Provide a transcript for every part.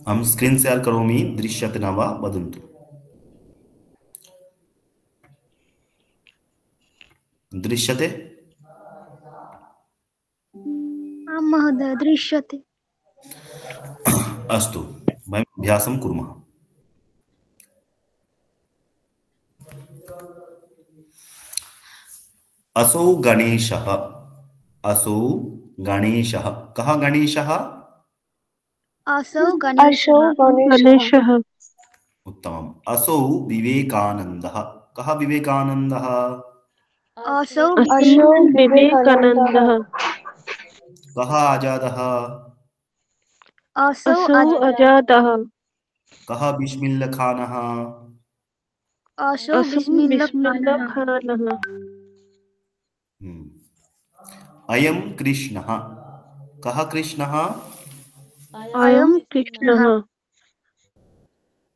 हम screen share करोमि दृश्यते न वा वदन्तु। दृश्यते? आं महोदय दृश्यते। अस्तु, वयम् अभ्यासं कुर्मः। असौ गणेशः। असौ गणेशः। कः गणेशः? असौ गणेशः। उत्तमम्। असौ विवेकानन्दः। कः विवेकानन्दः? असौ विवेकानन्दः। कः आजादः? असौ अजादः। कः बिस्मिल्लाह खानः? असौ बिस्मिल्लाह बिस्मिल्लाह खानः। अयं कृष्णः। कः कृष्णः? अयं कृष्णः।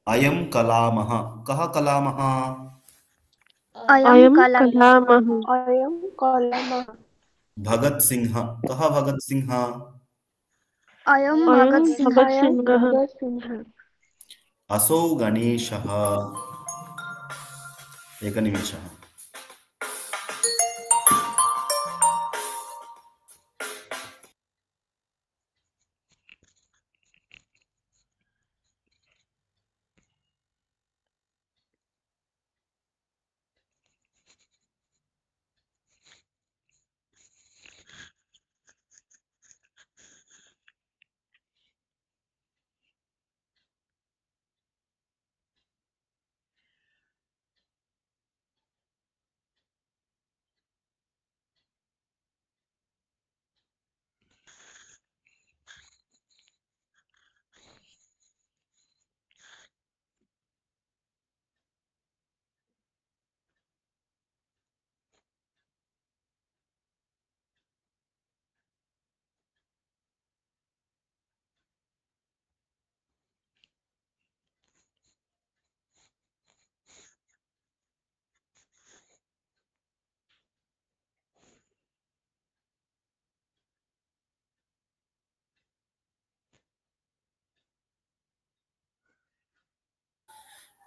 अयं कलामः। कः कलामः? अयं कलामः। भगत सिंह। कः भगत सिंह? अयं अयं भगत भगत सिंह। सिंह। असौ गणेशः। एकनिमेषः।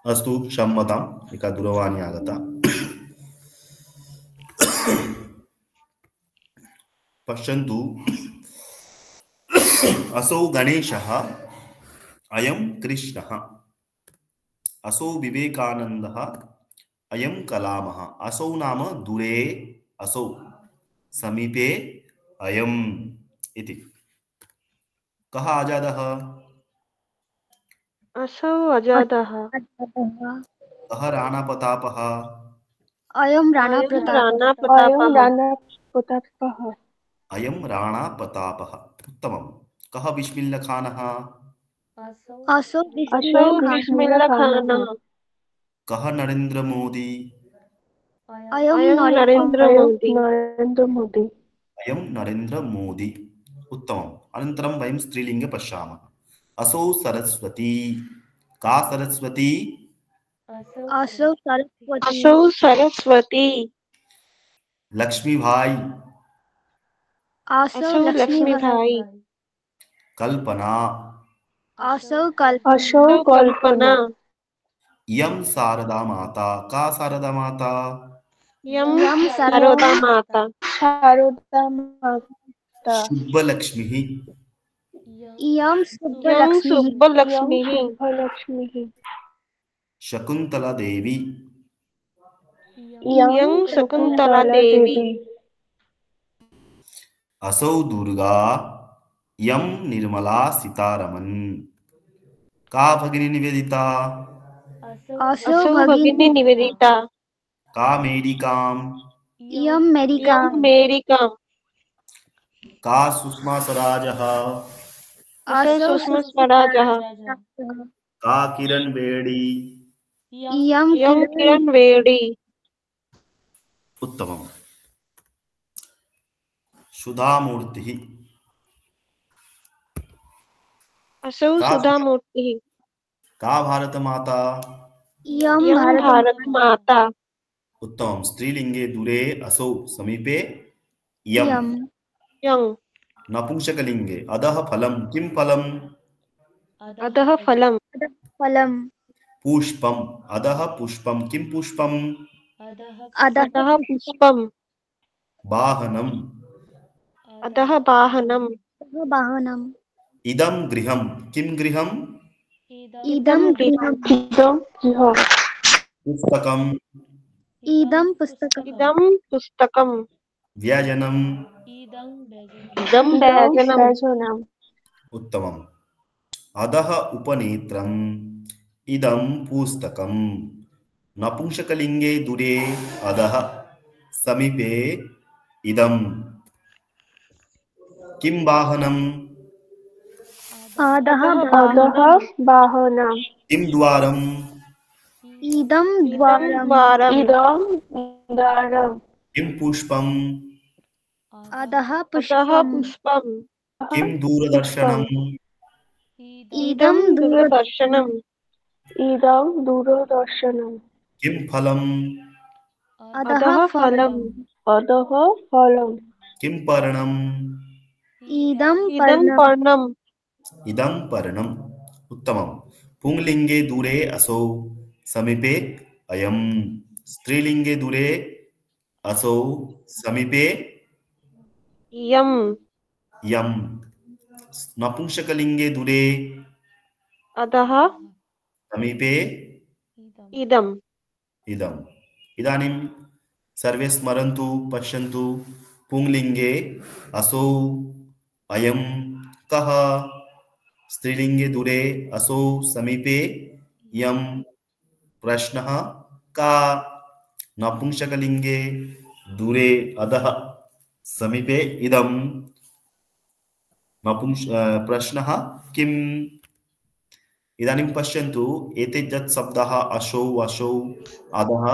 अस्तु, क्षम्यताम्, एका दूरवाणी आगता। पश्यन्तु, असौ गणेशः। अयं कृष्णः। असौ विवेकानन्दः। अयं कलामः। असौ नाम दूरे असौ, समीपे अयम् इति। कः आजादः? असौ अजादः। कः राणा प्रतापः? अयं राणा अयं प्रतापः। राणा प्रतापः। अयं राणा प्रतापः। उत्तमं। कः बिस्मिल्लाह खानः? असौ असौ बिस्मिल्लाह खानः। बिस्मिल्लाह खानः। कः नरेंद्र मोदी? अयं अयं नरेंद्र मोदी। अयं नरेंद्र मोदी। उत्तमम्। अनन्तरं वयं स्त्रीलिङ्गे पश्यामः। असौ सरस्वती। का सरस्वती? असौ सरस्वती। असौ सरस्वती। लक्ष्मीबाई। असौ असौ लक्ष्मीबाई। लक्ष्मीबाई। कल्पना। असौ कल्पना। असौ कल्पना। इयं शारदा माता। का शारदा माता? यं इयं शारदा माता। शुभलक्ष्मीः। इयं यं शुभलक्ष्मीः। सुब्बलक्ष्मीः। शकुन्तला देवी। यं शकुन्तला देवी। असौ दुर्गा। यं निर्मला सीतारमण। का भगिनी निवेदिता? असौ असौ भगिनी। भगिनी निवेदिता। का मेरिकाम। इयं मेरिका। यं मेरिका। का सुषमा स्वराजः। असौ असौ सुषमा स्वराजः। सुषमा। का किरण बेडी। इयं यं किरण। किरण बेडी। उत्तमम्। सुधामूर्तिः। असौ का सुधामूर्तिः। का भारत माता। इयं यं भारत भारत माता। माता। उत्तमं। स्त्रीलिंगे दूरे असौ समीपे इयं। इयं यं नपुंसकलिंगे अधः फलं किं फलं? अधः फलं फलं पुष्पम् अधः पुष्पं किं पुष्पं? अधः अधः पुष्पं वाहनम् अधः वाहनं वाहनम् इदं गृहं किं गृहं? इदं गृहम् गृहम् पुस्तकम् इदं पुस्तकम् इदं पुस्तकं व्यजनम् इदं व्यजनम् उत्तमम्। अधः उपनेत्रम् इदं पुस्तकम् नपुंसकलिंगे दूरे अधः समीपे इदं किं वाहनम्? अधः अधः वाहनम् किं द्वारम्? इदं इदं द्वारम् द्वारम् किं पुष्पम्? अधः अधः पुष्पम् पुष्पं किं दूरदर्शनम्? इदं दूरदर्शनम् इदं दूरदर्शनम् किं फलम्? अधः अधः फलम् फलम् अधः फलम् किं पर्णम्? इदं इदं पर्णम् पर्णम् इदं पर्णम् उत्तमम्। पुंलिंगे दूरे असौ समीपे अयं। स्त्रीलिंगे दूरे असौ समीपे यं यं। नपुंसकलिंगे दूरे अधः समीपे इदम् इदम्। इदानीं सर्वे स्मरन्तु पश्यन्तु पुंलिंगे असौ अयं कः? स्त्रीलिंगे दूरे असौ समीपे यं। प्रश्नः का? नपुंसकलिंगे दूरे अधः समीपे इदं प्रश्नः किम्? इदानीं पश्यन्तु एते यत् शब्दः असौ वसौ अधः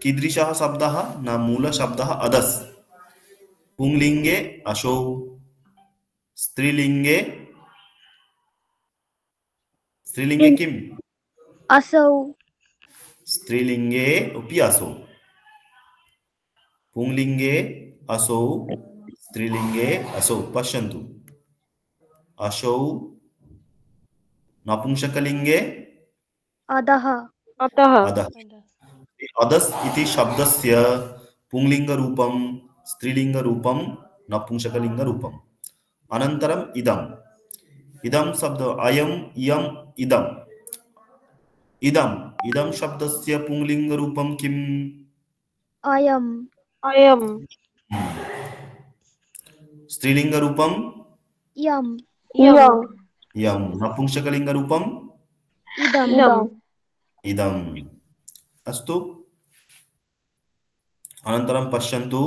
कीदृशः शब्दः? न मूलशब्दः अधस्। पुंलिंगे असौ, स्त्रीलिंगे स्त्रीलिंगे किम्? असौ स्त्रीलिंगे अपि असौ। पुंलिंगे असौ, स्त्रीलिंगे असौ। पश्यन्तु असौ नपुंसकलिंगे अधः अतः अधः। अधस् इति शब्दस्य पुंलिङ्गरूपं स्त्रीलिङ्गरूपं नपुंसकलिङ्गरूपम्। अनन्तरम् इदम्। इदं शब्द अयम् इयम् इदम्। इदं शब्दस्य पुंलिङ्गरूपं किम्? अयम् अयं स्त्रीलिङ्गरूपं यम् इयं यं। नपुंसकलिङ्गरूपं इदम् इदम् इदम्। अस्तु। अनन्तरं पश्यन्तु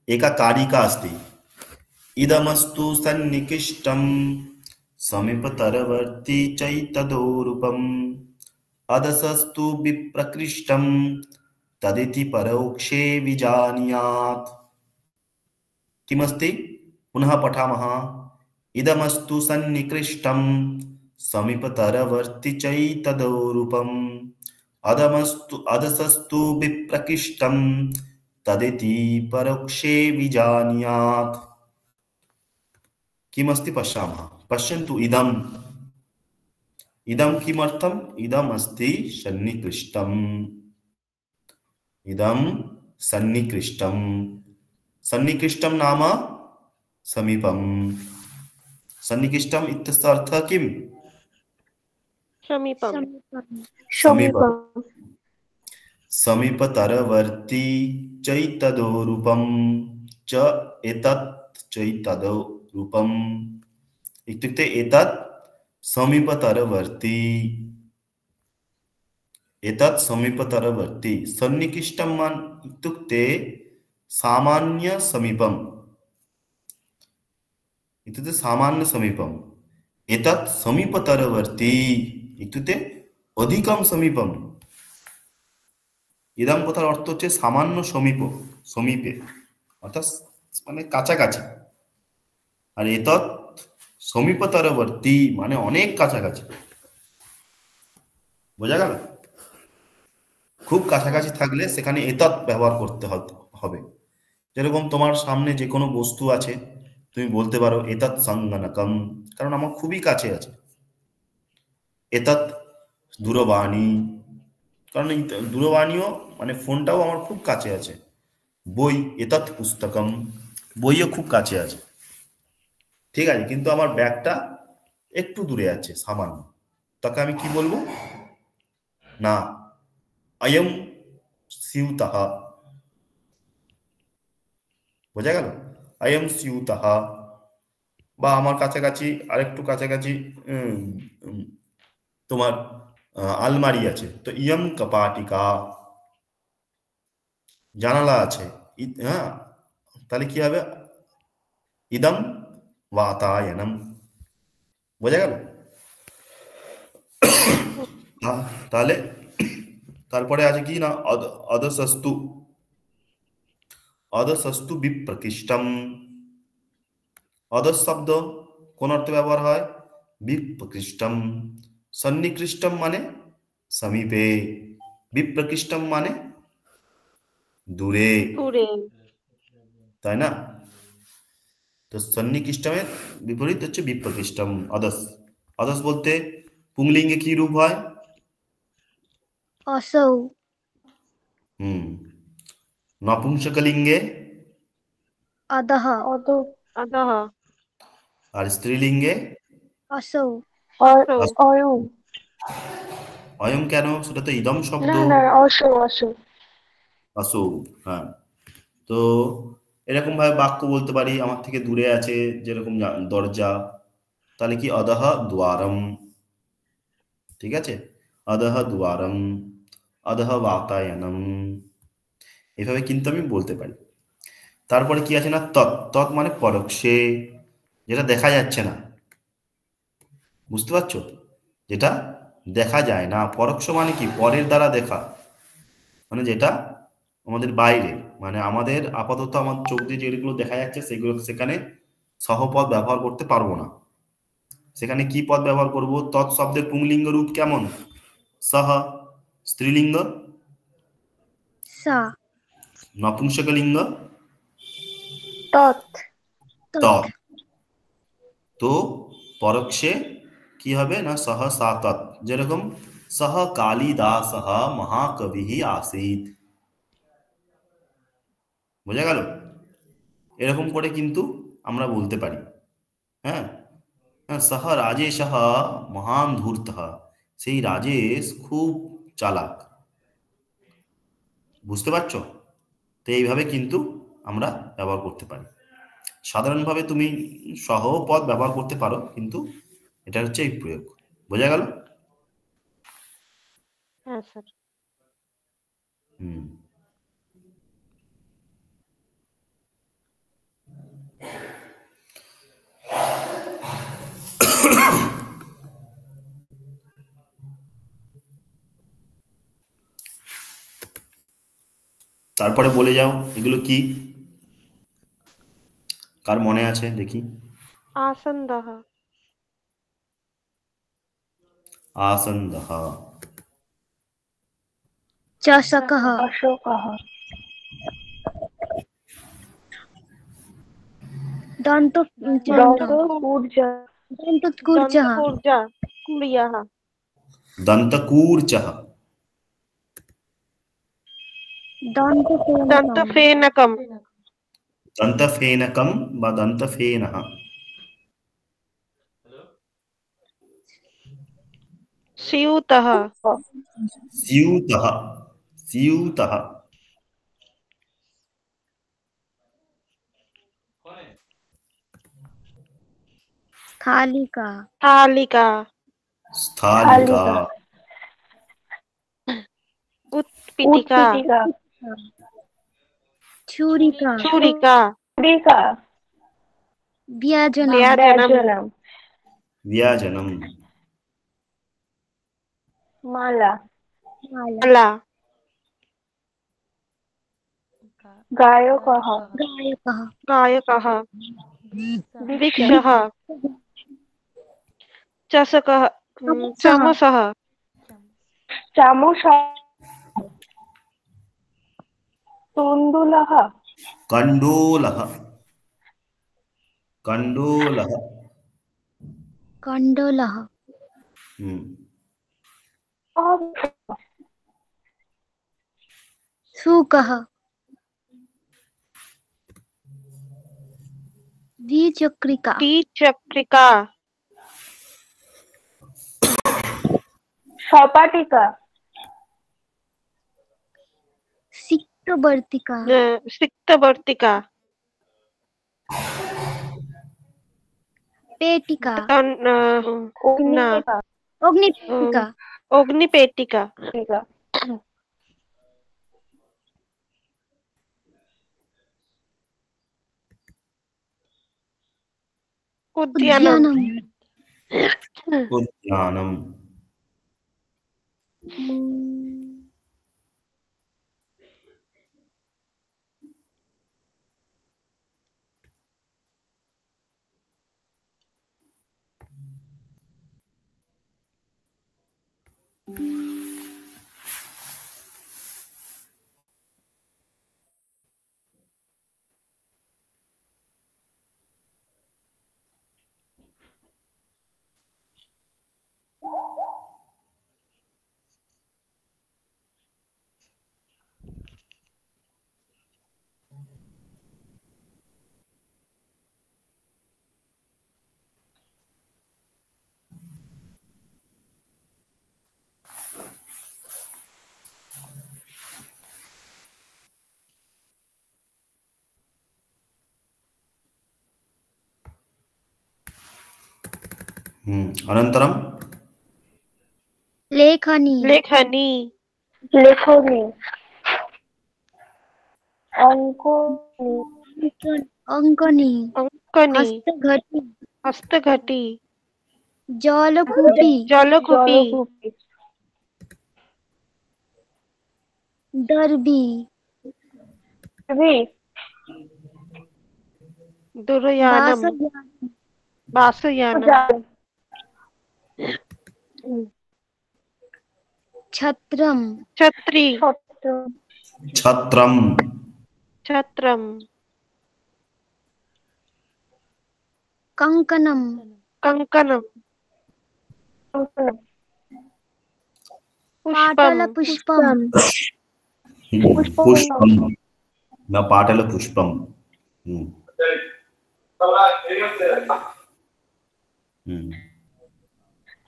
एका कारिका अस्ति। इदमस्तु सन्निकृष्टं समीपतरवर्ती चैतदोरूपम् अधसस्तु विप्रकृष्टं तदिति परोक्षे विजानीयात्। किमस्ति? पुनः पठामः। इदमस्तु सन्निकृष्टं समीपतरवर्ती चैतदोरूपम् अधसस्तु विप्रकृष्टं तदिति परोक्षे विजानीयात्। किमस्ति पश्यामः। पश्यन्तु इदम्। इदं किमर्थम्? इदम् अस्ति सन्निकृष्टम्। इदं सन्निकृष्टम्। सन्निकृष्टं नाम समीपम्। सन्निकृष्टम् इत्यस्य अर्थः किम्? समीपम् समीपम् समीपम्। समीपतरवर्ती चैतदोरूपं च एतत् चैतदोरूपम् इत्युक्ते एतत् समीपतरवर्ती। एतत् समीपतरवर्ती। सन्निकृष्टं इत्युक्ते सामान्य समीपम्। इत्युक्ते सामान्य समीपम्। एतत् समीपतरवर्ती इत्युक्ते अधिकं समीपम्। इदं কথার অর্থ হচ্ছে সামান্য সমীপে অর্থাৎ মানে কাছাকাছি। আর এতৎ সমীপতরবর্তী মানে অনেক কাছাকাছি। বোঝা গেল? খুব কাছাকাছি থাকলে সেখানে এতৎ ব্যবহার করতে হবে। যেরকম তোমার সামনে যে কোনো বস্তু আছে, তুমি বলতে পারো এতৎ সঙ্গণকম, কারণ আমার খুবই কাছে আছে। এতৎ দূরবাণী, কারণ এই দূরবাণীও মানে ফোনটাও আমার খুব কাছে আছে। বই, এতৎ পুস্তকম, বইও খুব কাছে আছে। ঠিক আছে, কিন্তু আমার ব্যাগটা একটু দূরে আছে সামান্য, তাকে আমি কি বলবো? না, অয়ম স্যুতঃ, বোঝা গেল? অয়ম স্যুতঃ। বা আমার কাছাকাছি, আরেকটু কাছাকাছি উম, উম, তোমার আলমারি আছে, তো ইয়ম কপাটিকা, জানালা আছে, হ্যাঁ, তাহলে কি হবে? ইদম বাতায়নম, বোঝা গেল? তাহলে তারপরে আছে কি না, অদসস্তু, অদসস্তু বিপ্রকৃষ্টম। অদস শব্দ কোন অর্থে ব্যবহার হয়? বিপ্রকৃষ্টম। সন্নিকৃষ্টম মানে সমীপে, বিপ্রকৃষ্টম মানে দূরে, দূরে। তাই না? তো সন্নিকৃষ্টমের বিপরীত হচ্ছে বিপ্রকৃষ্টম, অদস। অদস বলতে পুংলিঙ্গে কি রূপ হয়? असौ, হুম। নপুংসকলিঙ্গে अधः, अधः। আর স্ত্রীলিঙ্গে असौ, असौ। অয়ম। অয়ম কেন? সেটা তো ইদম শব্দ। না না, অসো অসো। আসো, হ্যাঁ। তো এরকম ভাবে বাক্য বলতে পারি, আমার থেকে দূরে আছে, যেরকম দরজা, তাহলে কি অদহ দ্বারম, ঠিক আছে? অদহ দ্বারম, অদহ বাতায়নম, এভাবে কিন্তু আমি বলতে পারি। তারপরে কি আছে না, তৎ। তৎ মানে পরোক্ষে, যেটা দেখা যাচ্ছে না, বুঝতে পারছো? যেটা দেখা যায় না। পরোক্ষ মানে কি? পরের দ্বারা দেখা, মানে যেটা আমাদের বাইরে, মানে আমাদের আপাতত আমার চোখ দিয়ে যেগুলো দেখা যাচ্ছে সেগুলো, সেখানে সহপদ ব্যবহার করতে পারবো না। সেখানে কি পদ ব্যবহার করব? তৎ শব্দের পুংলিঙ্গ রূপ কেমন? সহ। স্ত্রীলিঙ্গ? सा, নপুংসকলিঙ্গ? তৎ। তৎ। तत्, তো পরোক্ষে কি হবে না, সহ সা তৎ। যেরকম সহ কালিদাস মহাকবি আসিত, বোঝা গেল? এরকম করে কিন্তু আমরা বলতে পারি। হ্যাঁ, হ্যাঁ, সহ রাজেশ মহান ধূর্ত, সেই রাজেশ খুব চালাক, বুঝতে পারছো? তো এইভাবে কিন্তু আমরা ব্যবহার করতে পারি। সাধারণভাবে তুমি সহ পদ ব্যবহার করতে পারো, কিন্তু এটা হচ্ছে এই প্রয়োগ, বোঝা গেল? হ্যাঁ স্যার। হুম। তারপরে বলে যাও এগুলো কি, কার মনে আছে দেখি? आसन्दः। आसन्दः, चषकः, অশোকः। दन्त দন্ত কূর্য। दन्तोत्कूर्चः, दन्तकूर्जा कुर्यः। दन्तकूर्चः, दन्तफेनकम्, दन्तफेनकम्। दन्तफेनकं বা दन्तफेनः, स्यूतः। स्यूतः, स्यूतः, स्थालिका, स्थालिका। स्थालिका, उत्पीठिका। উৎপীঠিকা। छुरिका, छुरिका। ছুরিকা। व्यजनम्, व्यजनम्। ব্যজনম। व्यजनं, মালা। माला, माला। গায়কः। गायकः, गायकः। বৃক্ষ। वृक्षः। चषकः। चमसः। চামচ। तुन्दुलः कण्डूलः कण्डूलः कण्डोलः सूकः द्विचक्रिका द्विचक्रिका सपाटिका सिक्तवर्तिका सिक्तवर्तिका पेटिका अग्निपेटिका अग्निपेटिका अग्निपेटिका उद्यानम् उद्यानम् उद्यानम् अनन्तरं लेखनी लेखनी लेखनी अंकुनी अंकनी अंकनी हस्तघटी हस्तघटी जलकूपी जलकूपी दर्बी दुर्यानम् बासयान वासयानम् छत्रम छत्री छत्रम् छत्रम् कंकणम कंकणम् पाटल पुष्पम् पुष्पम पुष्पम् न पाटलपुष्पम्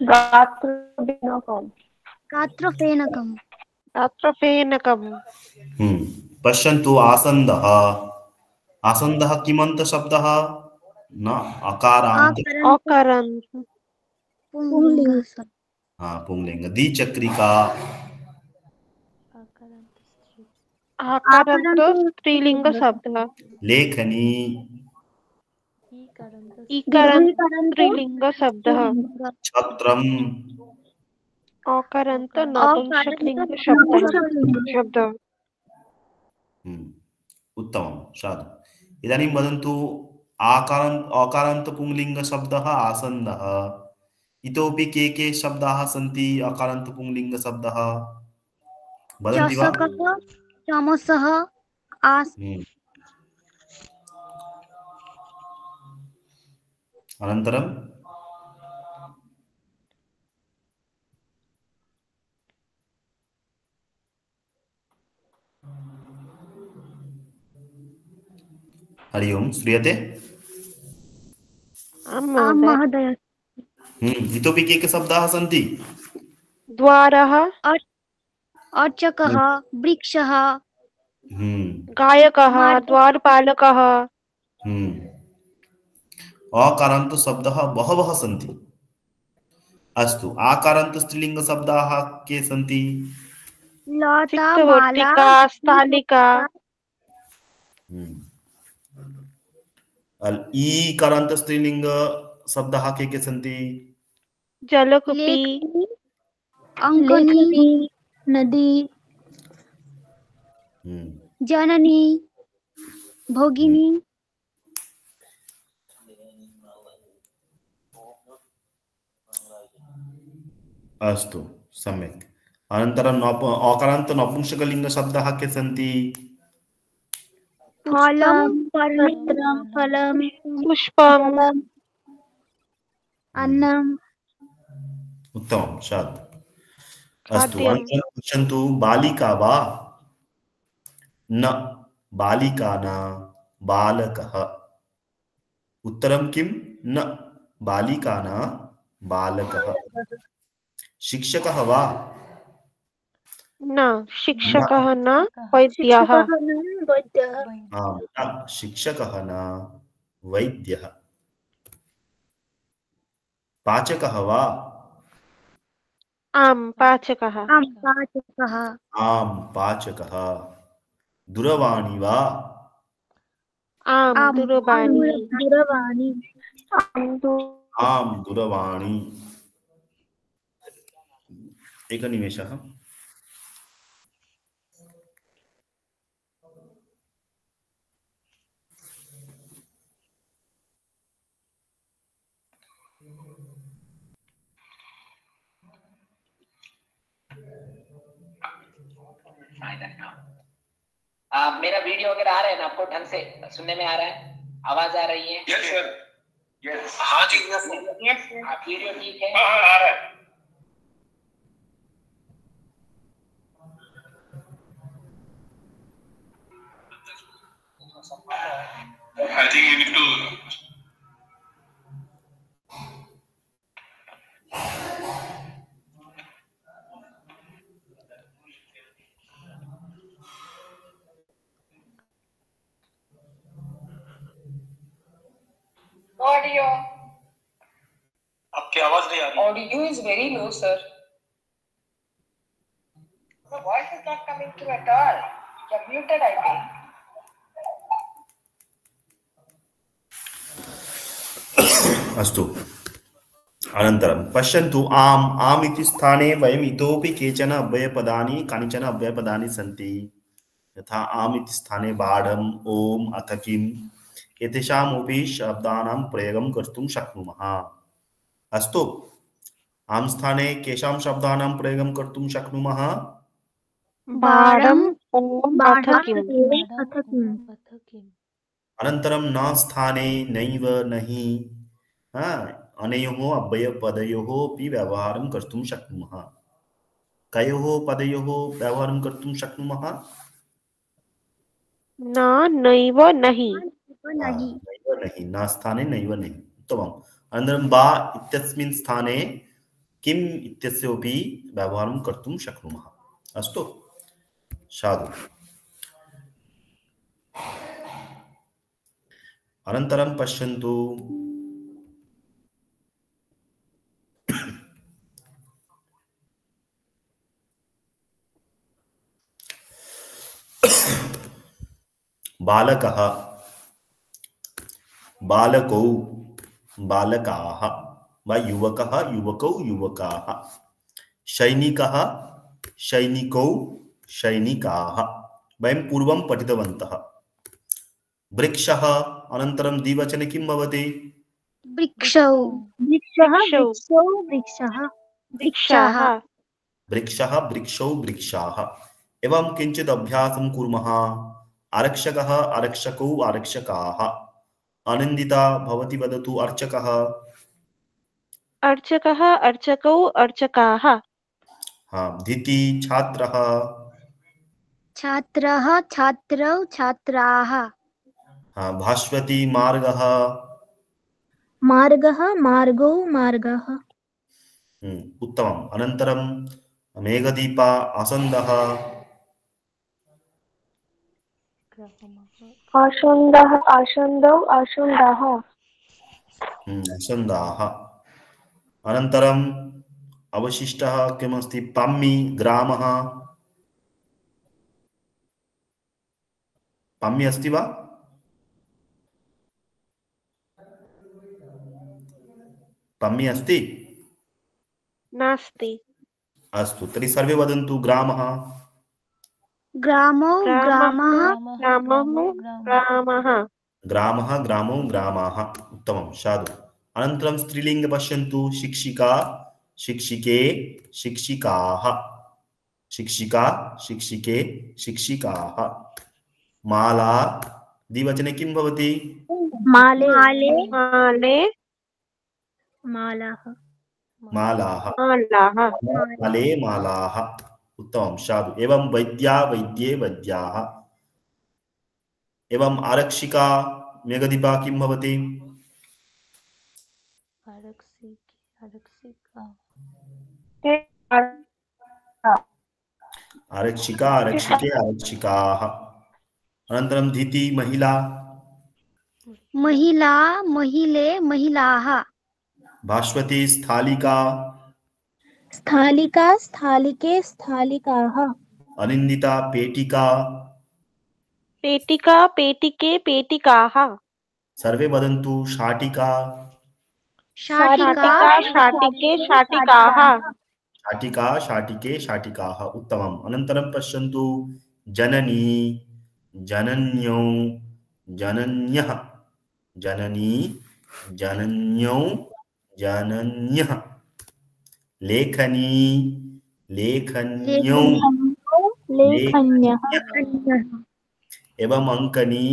गात्रफेनकम् गात्रफेनकम गात्रफेनकम् पश्यन्तु आसन्दः आसन्दः किमन्तशब्दः न अकारान्त अकरन्त पुंलिंग पुंलिंग द्विचक्रिका आकरन्त स्त्रीलिंग शब्दः लेखनी इकरन्त स्त्रीलिंग शब्दः छत्रम् अकरन्त नपुंसकलिंग शब्दः उत्तमं साधु इदानीं वदन्तु अकारान्त पुंलिङ्गशब्दः आसन्दः इतोपि के शब्दाः सन्ति अकारान्त पुंलिङ्गशब्दः वदन्ति वा चषकः चमसः अनन्तरं हरि ओम श्रूयते आम् महोदय इतोपि के शब्दाः सन्ति द्वारः अर्चकः वृक्षः गायकः द्वारपालकः अकारान्त शब्दाः बहवः सन्ति अस्तु आकारान्त स्त्रीलिंग शब्दाः के सन्ति लता सिक्तवर्तिका स्थालिका ईकारान्त स्त्रीलिंग शब्दाः के सन्ति जलकूपी अंकनी नदी जननी भोगिनी अस्तु सम्यक् अनन्तरं अकारान्त नपुंसकलिंग शब्दाः के सन्ति फलं पत्रं फलं पुष्पम जलम् अन्नम् उत्तमं शान्तु अस्तु खाद्यम अनन्तरं पश्यन्तु बालिका वा न बालिका न बालकः उत्तरं किं न बालिका न बालकः शिक्षकः वा न शिक्षकः न वैद्यः वैद्यः न शिक्षकः न वैद्यः पाचकः वा आम पाचकः पाचकः आम पाचकः दूरवाणी वा आम दूरवाणी दूरवाणी आम दूरवाणी एकनिमेषः मेरा वीडियो वगैरह आ रहा है ना आपको ढंग से सुनने में आ रहा है आवाज आ रही है यस सर यस हाँ जी यस वीडियो ठीक है हाँ आ रहा है I think you need to audio आपकी आवाज नहीं आ रही audio is very low sir the voice is not coming through at all you're muted I think अस्तु अनन्तरं पश्यन्तु आम् इति स्थाने वयम् इतोपि केचन अव्ययपदानि कानिचन अव्ययपदानि सन्ति यथा आम् इति स्थाने बाढम् ओम् अथ किम् एतेषामपि शब्दानां प्रयोगं कर्तुं शक्नुमः अस्तु आम् स्थाने केषां शब्दानां प्रयोगं कर्तुं शक्नुमः बाणम ओम अथ किम अनन्तरं न स्थाने नैव नहि अनयोः अव्ययपदयोः अपि व्यवहारं कर्तुं शक्नुमः कयोः पदयोः व्यवहारं कर्तुं शक्नुमः न नैव नहि नैव नहि न स्थाने नैव नहि उत्तमम् अनन्तरं बा इत्यस्मिन् स्थाने किम् इत्यस्योपि व्यवहारं कर्तुं शक्नुमः अस्तु साधु अनन्तरं पश्यन्तु बालकः बालकौ बालकाः वा युवकः युवकौ युवकाः सैनिकः सैनिकौ सैनिकाः वयं पूर्वं पठितवन्तः वृक्षः अनन्तरं द्विवचने किं भवति वृक्षौ वृक्षः वृक्षाः वृक्षः वृक्षौ वृक्षाः एवं किञ्चित् अभ्यासं कुर्मः आरक्षकः आरक्षकौ आरक्षकाः आनन्दिता भवती वदतु अर्चकः अर्चकः अर्चकौ अर्चकाः धीति छात्रः छात्रः छात्रौ छात्राः भास्वती मार्गः मार्गः मार्गौ मार्गः उत्तमम् अनन्तरं मेघदीपा आसन्दः आसन्दः आसन्दौ आसन्दाः आसन्दाः अनन्तरम् अवशिष्टः किमस्ति पाम्मि ग्रामः पाम्मि अस्ति वा पाम्मि अस्ति नास्ति अस्तु तर्हि सर्वे वदन्तु ग्रामः ग्रामौ ग्रामः ग्रामः ग्रामः ग्रामौ ग्रामाः उत्तमं साधु अनन्तरं स्त्रीलिङ्गे पश्यन्तु शिक्षिका शिक्षिके शिक्षिकाः शिक्षिका शिक्षिके शिक्षिकाः माला द्विवचने किं भवति? माले माले मालाः मालाः। मालाः माले मालाः। उत्तमं, साधु। एवं वैद्या वैद्ये वैद्याः। एवं आरक्षिका मेघदीपा किं भवति? आरक्षिका आरक्षिके आरक्षिकाः। अनन्तरं धीति महिला। महिला महिले महिलाः भास्वती स्थालिका। स्थालिका स्थालिके स्थालिकाः अनिन्दिता पेटिका। पेटिका पेटिके पेटिकाः सर्वे वदन्तु शाटिका। शाटिका शाटिका शाटिके शाटिकाः शाटिका शाटिके शाटिकाः। उत्तमम्। अनन्तरं पश्यन्तु जननी जनन्यौ जनन्यः जननी जनन्यौ जनन्यः। लेखनी लेखन्यौ लेखन्यः एवं अंकनी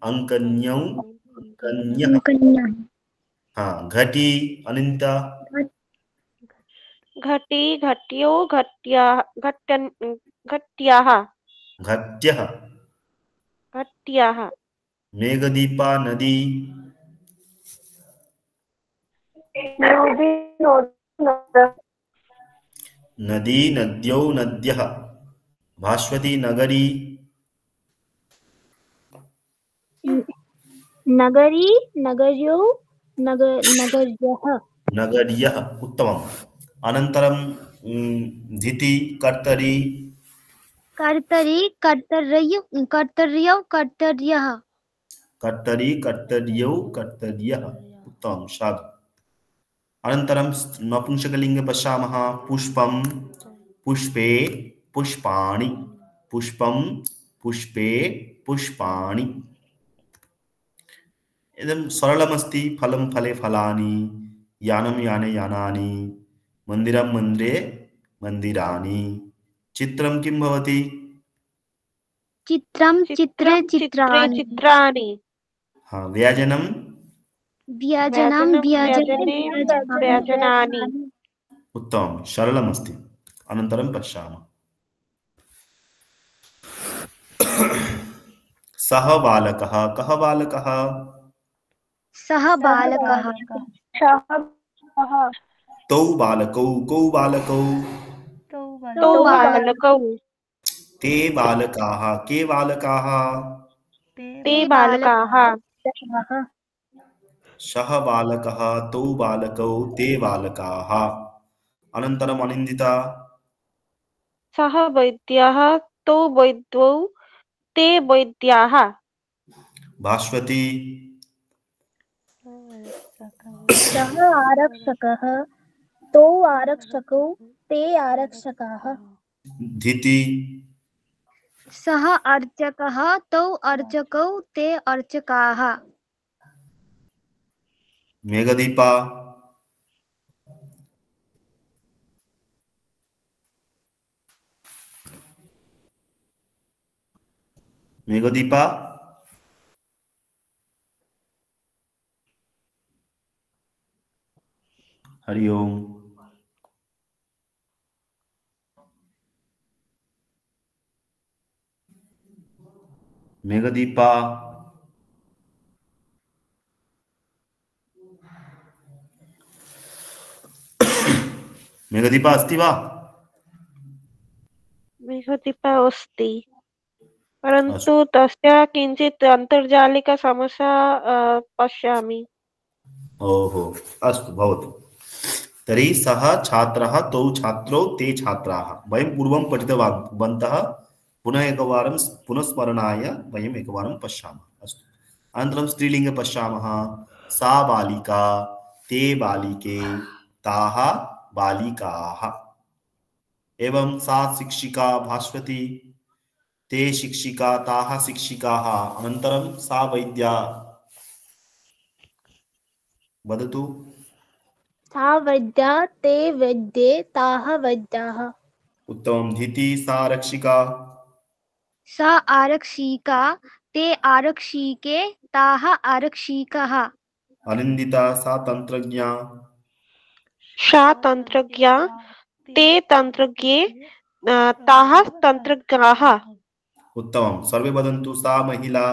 अंकन्यौ अंकन्यः। कन्या हाँ, घटी अनिन्ता। घटी घट्यो घट्याः घट्याः घट्यः। घट्याः मेघदीपा नदी। नदी नद्यौ नद्यः। भास्वती नगरी। नगरी नगर्यो नगर्यः नगर्यः। उत्तमम्। अनन्तरं धीति कर्तरी। कर्तरी कर्तर्यौ कर्तर्यः कर्तरी कर्तर्यौ कर्तर्यः। उत्तमं, साधु। अनन्तरं नपुंसकलिङ्गे पश्यामः। पुष्पं पुष्पे पुष्पाणि। पुष्पं पुष्पे पुष्पाणि। इदं सरलमस्ति। फलं फले फलानि। यानं याने यानानि। मन्दिरं मन्दिरे मन्दिराणि। चित्रं किं भवति? चित्रं चित्रे चित्रे चित्राणि चित्राणि हाँ, व्यजनं व्यजनं व्यजने व्यजने व्यजनानि। उत्तमं, सरलमस्ति। अनन्तरं पश्यामः। सः बालकः। कः बालकः? सः बालकः तौ बालकौ। कौ बालकौ? तौ बालकौ ते बालकाः। के बालकाः? ते बालकाः सः बालकः तौ बालकौ ते बालकाः। अनन्तरम् अनिन्दिता। सः वैद्यः तौ वैद्यौ ते वैद्याः। भास्वती। सः आरक्षकः तौ आरक्षकौ ते आरक्षकाः धीति। सः अर्चकः तौ अर्चकौ ते अर्चकाः मेघदीपा। मेघदीपा। हरि ओम। मेघदीपा। मेघदीपा अस्ति वा? मेघदीपा अस्ति, परन्तु तस्य किञ्चित् अन्तर्जालिकसमस्या पश्यामि। ओहो, अस्तु, भवतु। तर्हि सः छात्रः तौ छात्रौ ते छात्राः। वयं पूर्वं पठितवन्तः। पुनः एकवारं पुनस्मरणाय वयम् एकवारं पश्यामः। अस्तु। अनन्तरं स्त्रीलिङ्गे पश्यामः। सा बालिका ते बालिके ताः बालिकाः। एवं सा शिक्षिका भास्वती ते शिक्षिका ताः शिक्षिकाः। अनन्तरं सा वैद्या। वदतु। सा वैद्या ते वैद्ये ताः वैद्याः उत्तमं। धीति। सा आरक्षिका। सा आरक्षिका ते आरक्षिके ताः आरक्षिकाः अनिन्दिता सा तन्त्रज्ञा सा तन्त्रज्ञा ते तन्त्रज्ञे ताः तन्त्रज्ञाः उत्तमं सर्वे वदन्तु सा महिला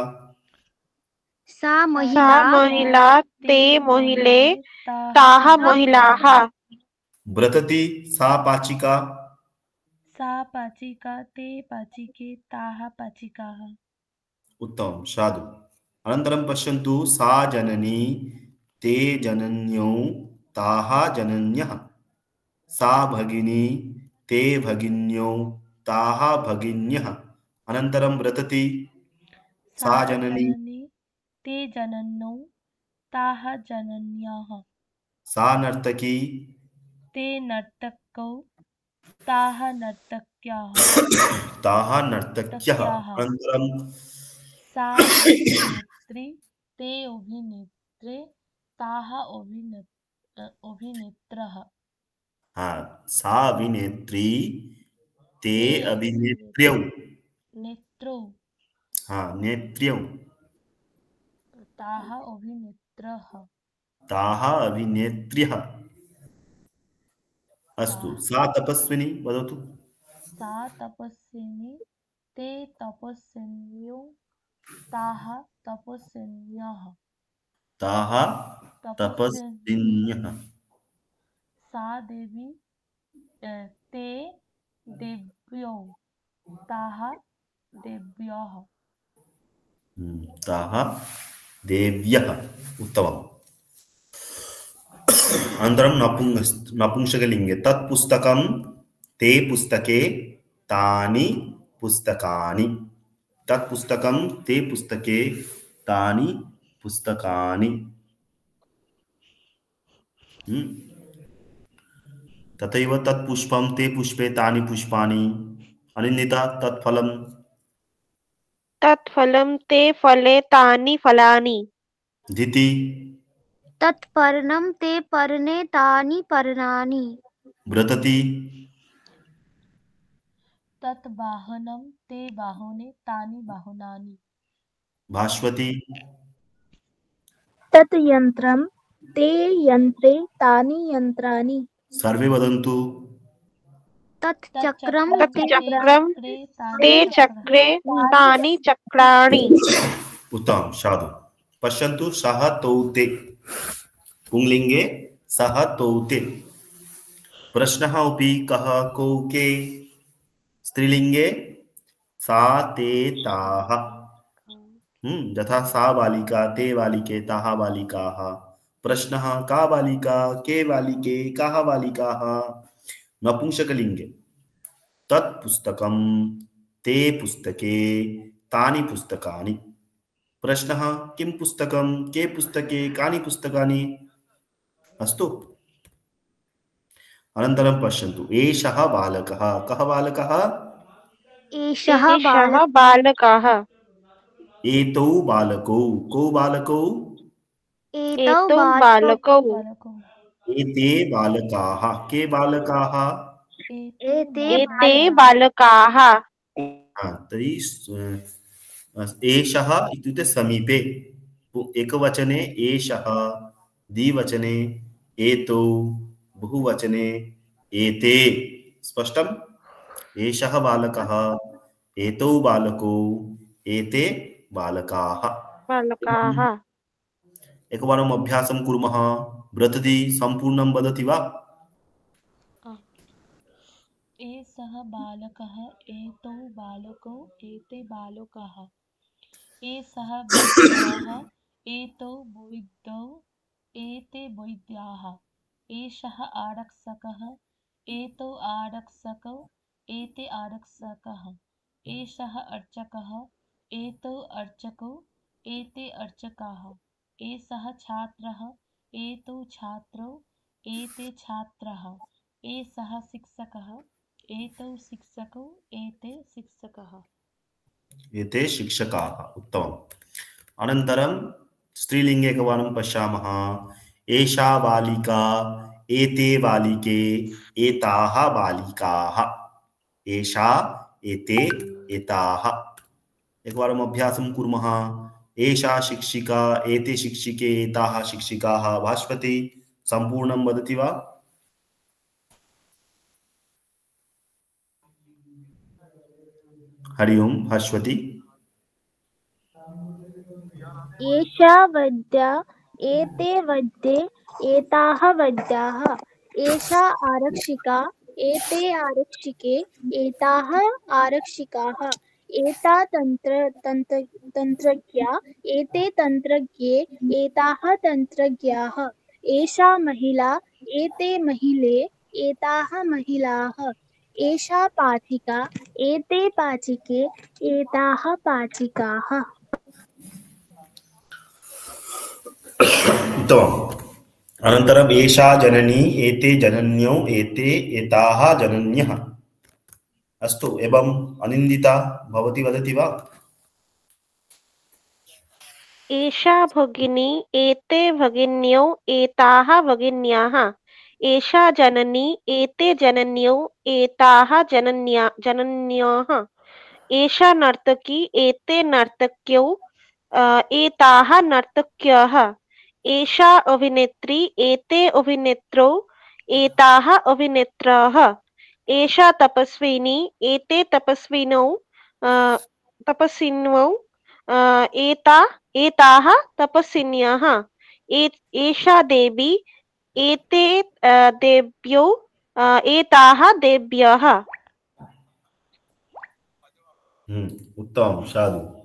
सा सा महिला महिला ते महिले ताः महिलाः व्रतति सा पाचिका सा पाचिका ते पाचिके ताः पाचिकाः उत्तमं साधु अनन्तरं पश्यन्तु सा जननी ते जनन्यौ ताः जनन्यः सा भगिनी ते भगिन्यौ ताः भगिन्यः अनन्तरं व्रतति सा जननी ते जनन्यौ ताः जनन्यः सा नर्तकी ते नर्तकौ ताः नर्तक्याः ताः नर्तक्यः अनन्तरं सा अभिनेत्री ते अभिनेत्रे ताः अभिनेत्रः सा अभिनेत्री ते अभिनेत्र्यौ नेत्रौ नेत्र्यौ ताः अभिनेत्रः ताः अभिनेत्र्यः अस्तु सा तपस्विनी वदतु सा तपस्विनी ते तपस्विन्यौ ताः तपस्विन्यः ताः तपस्विन्यः सा देवी ते देव्यौ ताः देव्यः ताः देव्यः उत्तमम् अनन्तरं नपुंसकलिङ्गे तत् पुस्तकं ते पुस्तके तानि पुस्तकानि तत् पुस्तकं ते पुस्तके तानि पुस्तकानि तथैव तत् पुष्पं ते पुष्पे तानि पुष्पाणि अनिन्दिता तत् फलं ते फले तानि फलानि दिति तत् पर्णं ते पर्णे तानि पर्णानि व्रतति तत् वाहनं ते वाहने तानि वाहनानि भास्वती तत् यन्त्रं ते यन्त्रे तानि यन्त्राणि सर्वे वदन्तु तत् चक्रं ते चक्रे तानि चक्राणि उत्तमं साधु पश्यन्तु सः तौ ते पुंलिङ्गे सः तौ ते प्रश्नः अपि कः को के स्त्रीलिङ्गे सा ते ताः यथा सा बालिका ते बालिके ताः बालिकाः प्रश्नः का बालिका के बालिके काः बालिकाः नपुंसकलिङ्गे तत् पुस्तकं ते पुस्तके तानि पुस्तकानि प्रश्नः किं पुस्तकं के पुस्तके कानि पुस्तकानि अस्तु अनन्तरं पश्यन्तु एषः बालकः कः बालकः एषः बालकः एतौ बालकौ को बालकौ एतौ बालकौ एते बालकाः के बालकाः एते बालकाः तर्हि एषः इत्युक्ते समीपे एकवचने एषः द्विवचने एतौ बहुवचने एते स्पष्टम् एषः बालकः एतौ बालकौ एते बालकाः एकवारम् अभ्यासं कुर्मः व्रतति सम्पूर्णं वदति वा एषः बालकः एतौ बालकौ एते बालकाः एषः वैद्यः एतौ वैद्यौ एते वैद्याः एषः आरक्षकः एतौ आरक्षकौ एते आरक्षकाः एषः अर्चकः एतौ अर्चकौ एते अर्चकाः एषः छात्रः एतौ छात्रौ एते छात्राः एषः शिक्षकः एतौ शिक्षकौ एते शिक्षकाः एते शिक्षकाः उत्तमम् अनन्तरं स्त्रीलिङ्गे एकवारं पश्यामः एषा बालिका एते बालिके एताः बालिकाः एषा एते एताः एकवारम् अभ्यासं कुर्मः। एषा शिक्षिका, एते शिक्षिके, एताः शिक्षिकाः। भास्वती सम्पूर्णं वदति वा? हरि ओम भास्वती। एषा वैद्या, एते वैद्ये, एताः वैद्याः। एषा आरक्षिका, एते आरक्षिके, एताः आरक्षिकाः। एता तन्त्रज्ञा, एते तन्त्रज्ञे, एताः तन्त्रज्ञाः। एषा महिला, एते महिले, एताः महिलाः। एषा पाचिका, एते पाचिके, एताः पाचिकाः। उत्तमम्। अनन्तरम् एषा जननी, एते जनन्यौ, एते एताः जनन्यः। अस्तु, एवम् अनिन्दिता भवती वदति वा? एषा भगिनी, एते भगिन्यौ, एताः भगिन्याः। एषा जननी, एते जनन्यौ, एताः जनन्यः। एषा नर्तकी, एते नर्तक्यौ, एताः नर्तक्यः। एषा अभिनेत्री, एते अभिनेत्रौ, एताः अभिनेत्रः। एषा तपस्विनी, एते तपस्विनौ, तपस्विन्वौ, एताः तपस्विन्यः। एषा देवी, एते देव्यौ, एताः देव्यः। उत्तमं, साधु।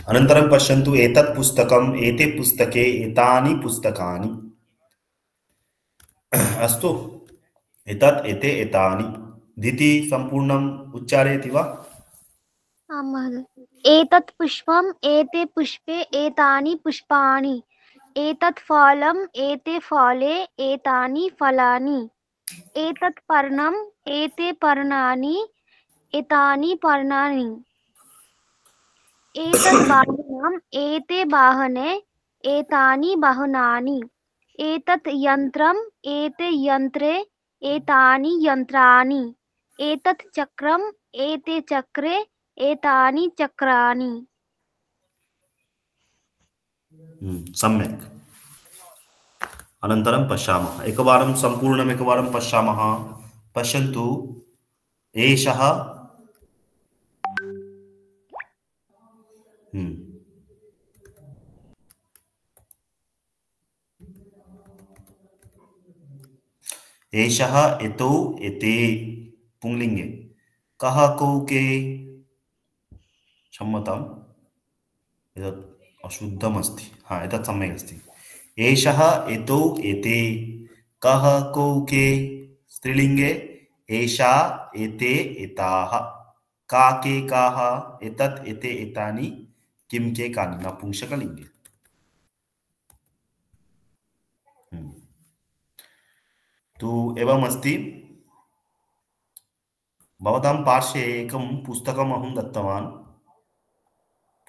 अनन्तरं पश्यन्तु, एतत् पुस्तकम्, एते पुस्तके, एतानि पुस्तकानि। अस्तु, एतत्, एते, एतानि। दिति सम्पूर्णम् उच्चारयति वा? आं महोदय। एतत् पुष्पम्, एते पुष्पे, एतानि पुष्पाणि। एतत् फलम्, एते फले, एतानि फलानि। एतत् पर्णम्, एते पर्णानि, एतानि पर्णानि। एतत् वाहनम्, एते वाहने, एतानि वाहनानि। एतत् यन्त्रम्, एते यन्त्रे, एतानि यन्त्राणि। एतत् चक्रम्, एते चक्रे, एतानि चक्राणि। सम्यक्। अनन्तरं पश्यामः, एकवारं सम्पूर्णम् एकवारं पश्यामः। पश्यन्तु, एषः एषः, एतौ, एते पुंलिङ्गे। कः, कौ, के। क्षम्यताम्, एतत् अशुद्धमस्ति। एतत् सम्यक् अस्ति। एषः, एतौ, एते। कः, कौ, के स्त्रीलिङ्गे। एषा, एते, एताः। का, के, काः। एतत्, एते, एतानि। किं, के, कानि नपुंसकलिङ्गे। तु एवम् अस्ति। भवतां पार्श्वे एकं पुस्तकम् अहं दत्तवान्।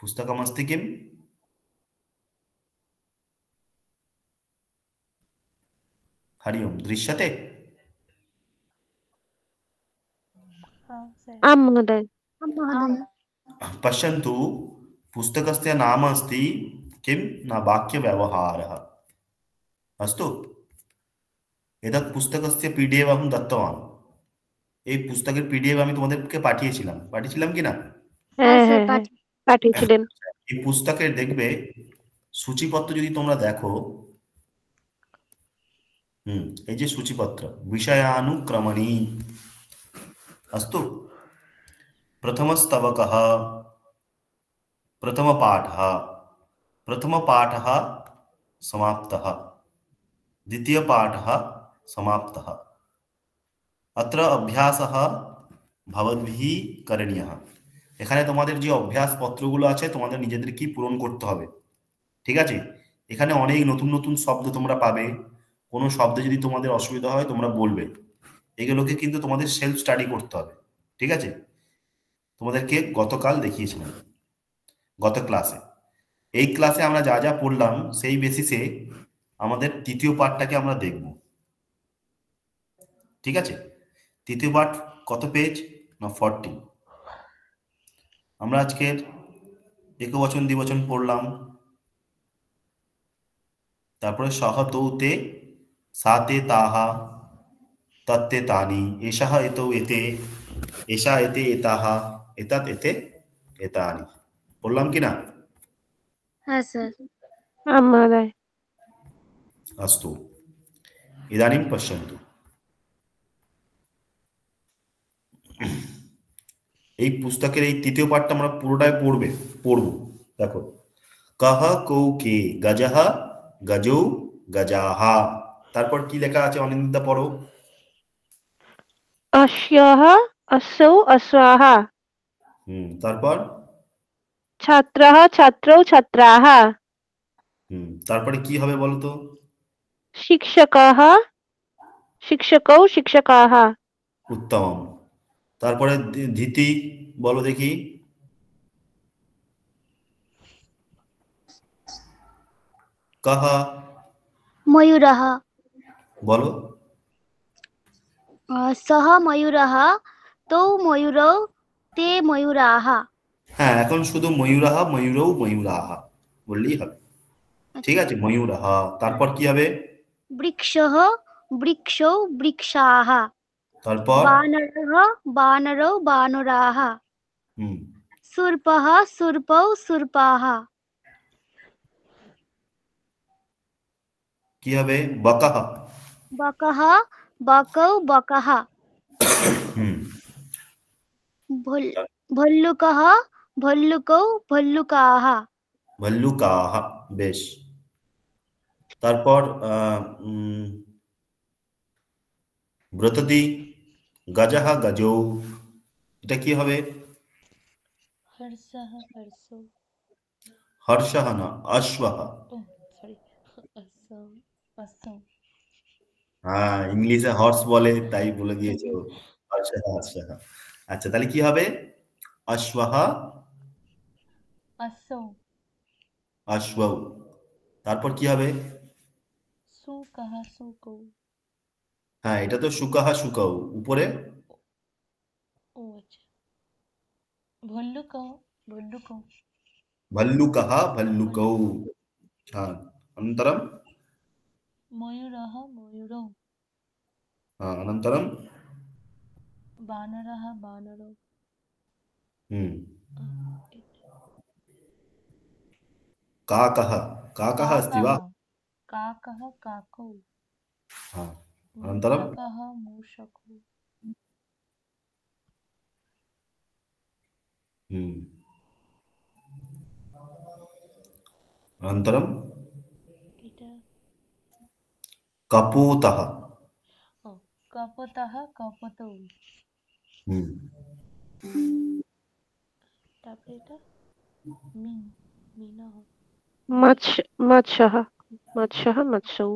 पुस्तकमस्ति किम्? हरि ओम्, दृश्यते? आं महोदय। पश्यन्तु, पुस्तकस्य नाम अस्ति किं न वाक्यव्यवहारः। अस्तु, एतत् पुस्तकस्य पीडीएफ अहं दत्तवान्। এই পুস্তকের পিডিএফ আমি তোমাদেরকে পাঠিয়েছিলাম কি না? পাঠিয়েছিলেন। এই পুস্তকের দেখবে সূচিপত্র যদি তোমরা দেখো, এই যে সূচিপত্র, বিষয়ানুক্রমণী। अस्तु, प्रथमस्तवकः, प्रथमपाठः समाप्तः, द्वितीयपाठः समाप्तः। अत्र अभ्यासः भवद्भिः करणीयः। এখানে তোমাদের যে অভ্যাস পত্রগুলো আছে তোমাদের নিজেদেরকে পূরণ করতে হবে। ঠিক আছে? এখানে অনেক নতুন নতুন শব্দ তোমরা পাবে। কোনো শব্দে যদি তোমাদের অসুবিধা হয় তোমরা বলবে। এগুলোকে কিন্তু তোমাদের সেলফ স্টাডি করতে হবে। ঠিক আছে? তোমাদেরকে গতকাল দেখিয়েছিলাম, গত ক্লাসে। এই ক্লাসে আমরা যা যা পড়লাম সেই বেসিসে আমাদের তৃতীয় পাঠটাকে আমরা দেখব। ঠিক আছে, তৃতীয় পাঠ কত পেজ না 40। আমরা আজকের একবচন দ্বিবচন পড়লাম, তারপরে সহ তৌতে সাতে তাহা তত্তে তানি এষাহ এতৌ এতে এষা এতে এতাহা এতাত এতে এতানি বললাম কি না? হ্যাঁ স্যার। महोदय। अस्तु, इदानीं पश्यन्तु। এই পুস্তকের এই তৃতীয় পাঠটা আমরা পুরোটাই পড়ব। দেখো, কহ কৌ কে গজহ গজৌ গজাহা, তারপর কি লেখা আছে অনিন্দিতা পড়ো। अश्यः अश्वौ अश्वाः। তারপর छात्रः छात्रौ छात्राः। তারপরে কি হবে বলো তো? शिक्षकः शिक्षकौ शिक्षकाः। উত্তম। তারপরে ধীতি বলো দেখি। কহ ময়ূরः। বলো। সহ ময়ূরः তৌ ময়ূরৌ তে ময়ূরাः। হ্যাঁ, এখন শুধু ময়ূরাহা ময়ূরৌ ময়ূরাহা বললেই হবে। ঠিক আছে, ময়ূরাহা। তারপর কি হবে? বৃক্ষः বৃক্ষৌ বৃক্ষাः। তারপর বানরः বানরৌ বানরাः। সুর্পः সুর্পৌ সুর্পাः। কি হবে? বকহ বকः বকৌ বকः। ভল্লুকः ভল্লুকৌ ভল্লুকাः। ভল্লুকাহ, বেশ। তারপর ব্রততি গজহ গজৌ, এটা কি হবে? हर्षः हर्षौ। হর্ষহ না, অশ্বহ। সরি, অশ্বৌ অশ্বৌ। হ্যাঁ, ইংলিশে হর্স বলে তাই বলে দিয়েছো। হর্ষহ হর্ষহ। আচ্ছা, তাহলে কি হবে? অশ্বহ অশ্বৌ। অশ্বৌ। তারপর কি হবে? শুকः শুকৌ। হ্যাঁ, এটা তো শুকহ শুকৌ, উপরে ও আচ্ছা, ভল্লুকः ভল্লুকৌ। ভল্লুকহ ভল্লুকৌ। হ্যাঁ, অনন্তরম ময়ূরः ময়ূরৌ। হ্যাঁ, অনন্তরম বানরः বানরौ। काकः काकः अस्ति वा? काकः काकौ। अनन्तरं मूषकः मूषकौ। अनन्तरं कपोतः कपोतः कपोतौ। তারপরে এটা মিনः। মৎস্যः মৎস্যः মৎস্যৌ।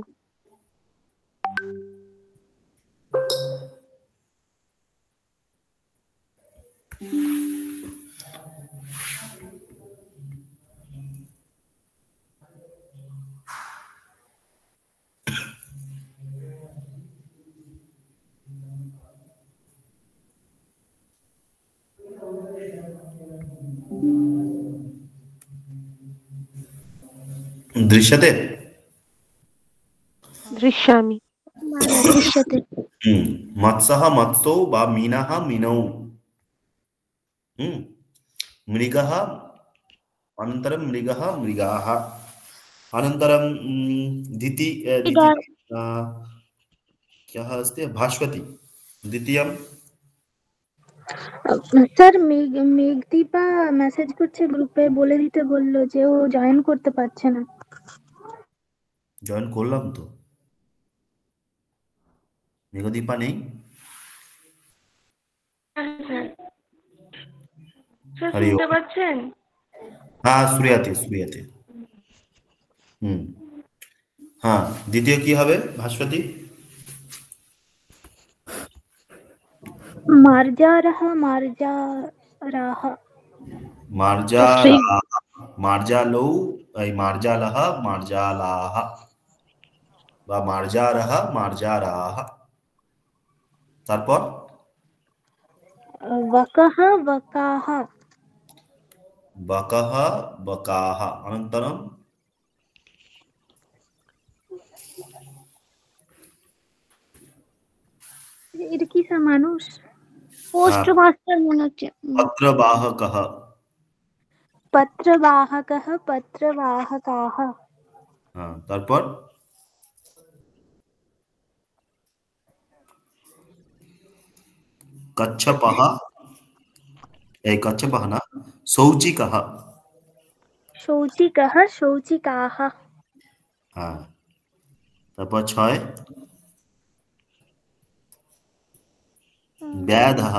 दृश्यते? दृश्यामि। दृश्यते। मत्सः मत्सौ वा मीनः मीनौ। मृगः अनन्तरं मृगः मृगाः। अनन्तरं द्वितीय क्या अस्ति? भास्वती द्वितीयं। স্যার মেঘদীপা মেসেজ করছে গ্রুপে, বলে দিতে বললো যে ও জয়েন করতে পারছে না। জয়েন করলাম তো, মেঘদীপা নেই। শুনতে পাচ্ছেন? হ্যাঁ, শ্রুয়াতে শ্রুয়াতে। হ্যাঁ, দ্বিতীয় কি হবে ভাস্বতী? মার্জারः মার্জারাः। মার্জালৌ এই মার্জালः মার্জালাः। বা মার্জারः মার্জারাः। তারপর वकः वकाः বকः বকাः। অনন্তরম এটা কি স্যার মানুষ? পোস্ট মাস্টার মনে হচ্ছে। পত্রবাহকः। पत्रवाहकः पत्रवाहकाः হ্যাঁ, তারপর কচ্ছপः, এই কচ্ছপः না, শৌচিকः। शौचिकः शौचिकाः হ্যাঁ, তারপর 6 ব্যাধः।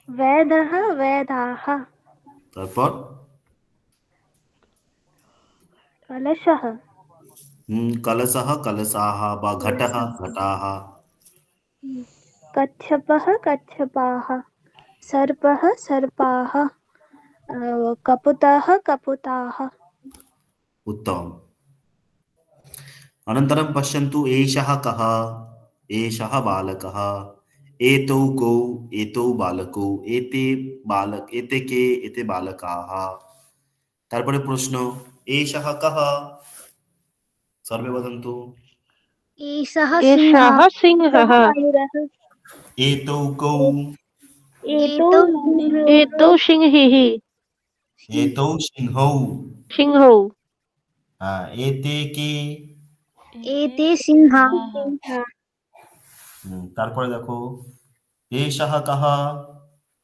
वैदः वैदाः তারপর कलशः কলসः কলসাः বা ঘটः ঘটাः। कच्छपः कच्छपाः सर्पः सर्पाः कपुतः कपुताः। उत्तमम्। अनन्तरं पश्यन्तु, एषः कः, एषः बालकः, एतौ कौ, एतौ बालकौ, एते बालक, एते के, एते बालकाः। तारपरे प्रश्न, एषः कः, सर्वे वदन्तु। एषः एषः सिंहः। सिंहः। मयूरः एतौ कौ, एतौ एतौ सिंहिः। एतौ सिंहौ। सिंहौ। एते के, एते सिंहाः। तारपरे देखो, एषः कः,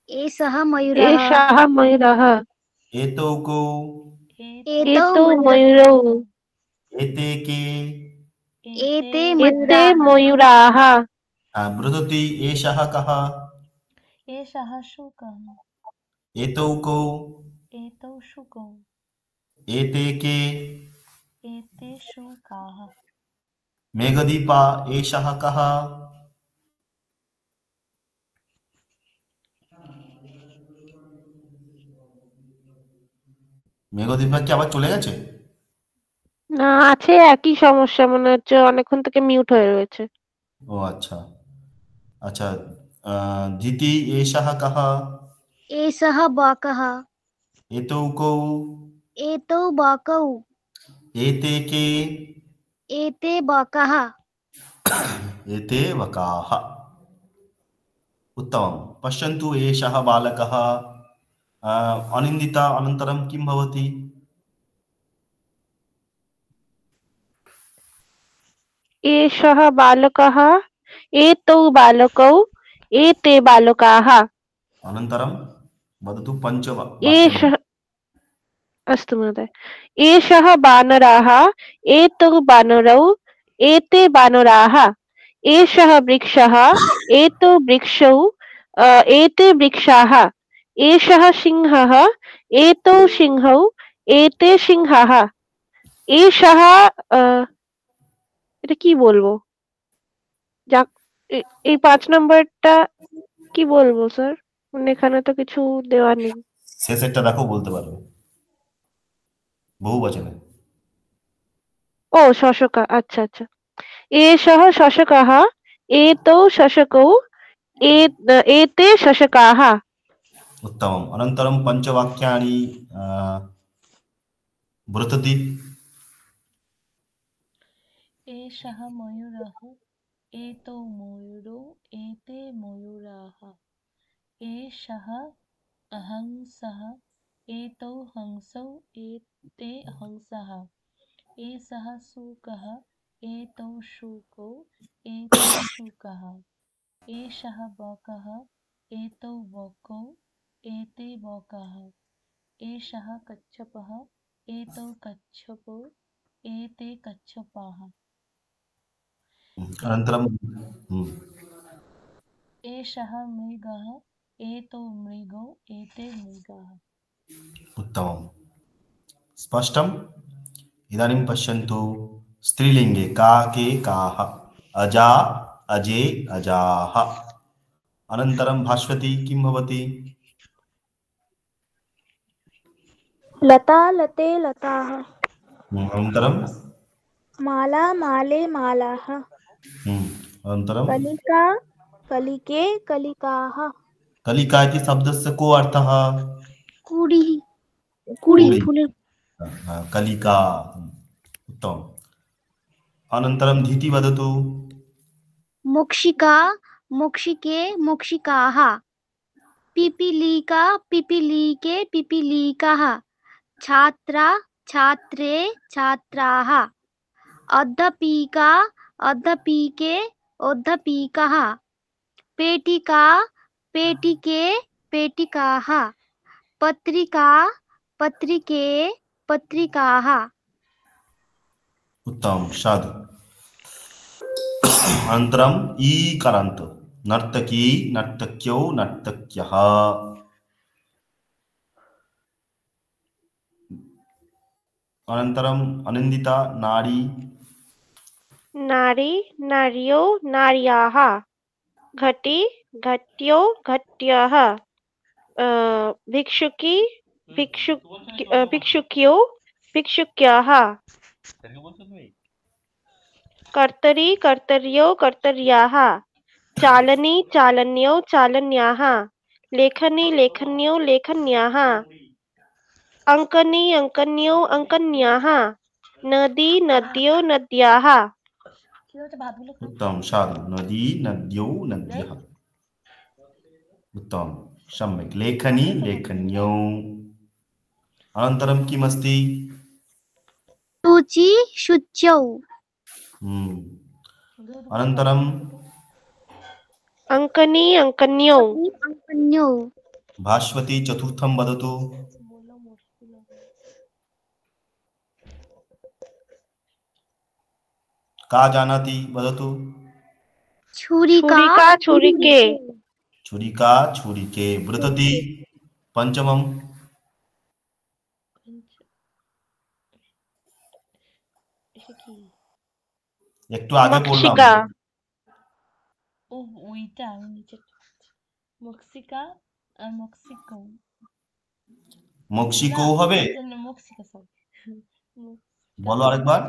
एषः मयूरः। एषः मयूरः। एतौ कौ, एतौ मयूरौ। एते के, एते एते मयूराः। मयूराः। वृद्धति, एषः कः, एषः शुकः। एतौ कौ, एतौ शुकौ। एते के, एते शुकाः। मेघदीपा, एषः कः, মেঘদীপা কি আবার চলে গেছে? না, আছে, একই সমস্যা মনে হচ্ছে, অনেকক্ষণ থেকে মিউট হয়ে রয়েছে। ও আচ্ছা আচ্ছা। দিতি, এষः কः, एषः बाकः। एतौ कौ, एतौ बाकौ। एते के, एते बाकाः। एते बकाः। उत्तमं। पश्यन्तु, एषः बालकः। अनिन्दिता, अनन्तरं किं भवति? एषः बालकः, एतौ बालकौ, एते बालकाः। अनन्तरं वदतु एषः, अस्तु महोदय। एषः बानरः, एतौ बानरौ, एते बानराः। एषः वृक्षः, एतौ वृक्षौ, एते वृक्षाः। एषः सिंहः, एतौ सिंहौ, एते सिंहाः। एषः এটা কি বলবো, যাক এই 5 নম্বরটা কি বলবো স্যার, মানে এখানে তো কিছু দেওয়া নেই। শেষেরটা দেখো, বলতে পারবে বহু বচনে। ও শশকা, আচ্ছা আচ্ছা। एषः शशकः, एतौ शशकौ, एते शशकाः। उत्तमम्। अनन्तरं पञ्चवाक्यानि वृतति। एषः मयूरः, एतौ मयूरौ, एते मयूराः। एषः हंसः, एतौ हंसौ, एते हंसाः। एषः शुकः, एतौ शुकौ, एते शुकाः। एषः बकः, एतौ बकौ, एते बकाः। एषः कच्छपः, एतौ कच्छपौ, एते कच्छपाः। अनन्तरं एषः मृगः, एतौ मृगौ, एते मृगाः। उत्तमम्, स्पष्टम्। इदानीं पश्यन्तु, स्त्रीलिङ्गे का के काः, अजा अजे अजाः। अनन्तरं भास्वती किं भवति? लता लते लताः। अनन्तरं माला माले मालाः अनन्तरं कलिका कलिके कलिकाः कलिका इति शब्दस्य को अर्थः? कुडी कुडी। कुडी फुले कलिका। उत्तमम्। अनन्तरं धीति वदतु। मोक्षिका मोक्षिके मोक्षिकाः पिपीलिका पिपीलिके पिपीलिकाः छात्रा छात्रे छात्राः अध्यापिका अध्यापिके अध्यापिकाः पेटिका पेटिके पेटिकाः पत्रिका पत्रिके पत्रिकाः उत्तमं साधु। अनन्तरम् ईकारान्त नर्तकी नर्तक्यौ नर्तक्यः। अनन्तरम् अनिन्दिता नारी नारी नार्यो नार्याः घटी घट्यो घट्यः भिक्षुकी भिक्षुक्यो भिक्षुक्यः कर्तरी कर्तर्यो कर्तर्याः चालनी चालन्यो चालन्याः लेखनी लेखन्यो लेखन्याः अंकनी अंकन्यो अंकन्याः नदी नद्यो नद्याः। उत्तमं साधु। नदी नद्यौ नद्यः। उत्तमं सम्यक्। लेखनी लेखन्यौ। अनन्तरं किमस्ति? शुचि शुच्यौ अनन्तरं अंकनी अंकन्यो अंकन्यौ भास्वती चतुर्थं वदतु। का जानाति वदतु। छुरिका छुरिका छुरिके छुरिका छुरिके। वृतति पंचमं। একটু আগে পড়লাম। मक्षिका ও ওইটা আমি নিচে মক্সিকা আর মক্সিকো মক্সিকো হবে? মক্সিকা সরি বলো আরেকবার।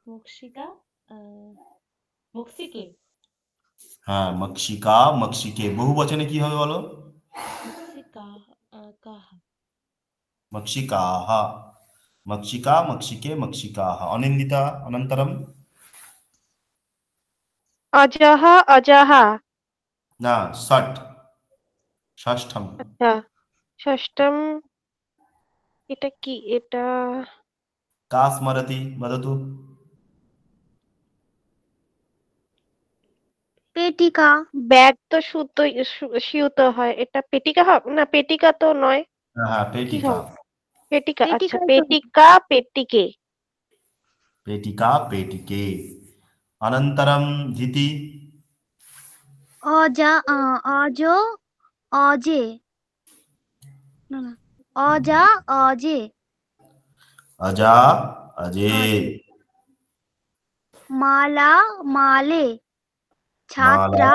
মক্সিকা মক্সিকে হ্যাঁ মক্সিকা মক্সিকে। বহু বচনে কি হবে বলো? মক্সিকা কাহা मक्षिकाः। मक्षिका मक्षिके मक्षिकाः। अनिन्दिता अनन्तरं अजः अजः न षट् षष्ठम्। আচ্ছা ষষ্ঠম এটা কি এটা का स्मरति वदतु। पेटिका ব্যাগ তো সুতো সিউতে হয় এটা পেটিকা হবে না পেটিকা তো নয় हाँ কি पेटिका। হবে পেটিকা আচ্ছা পেটিকাই তো। পেটিকা পেটিকে पेटिका पेटिके। अनन्तरं धीति अजा अजो अजे ना ना अजा अजे अजा अजे। माला माले छात्रा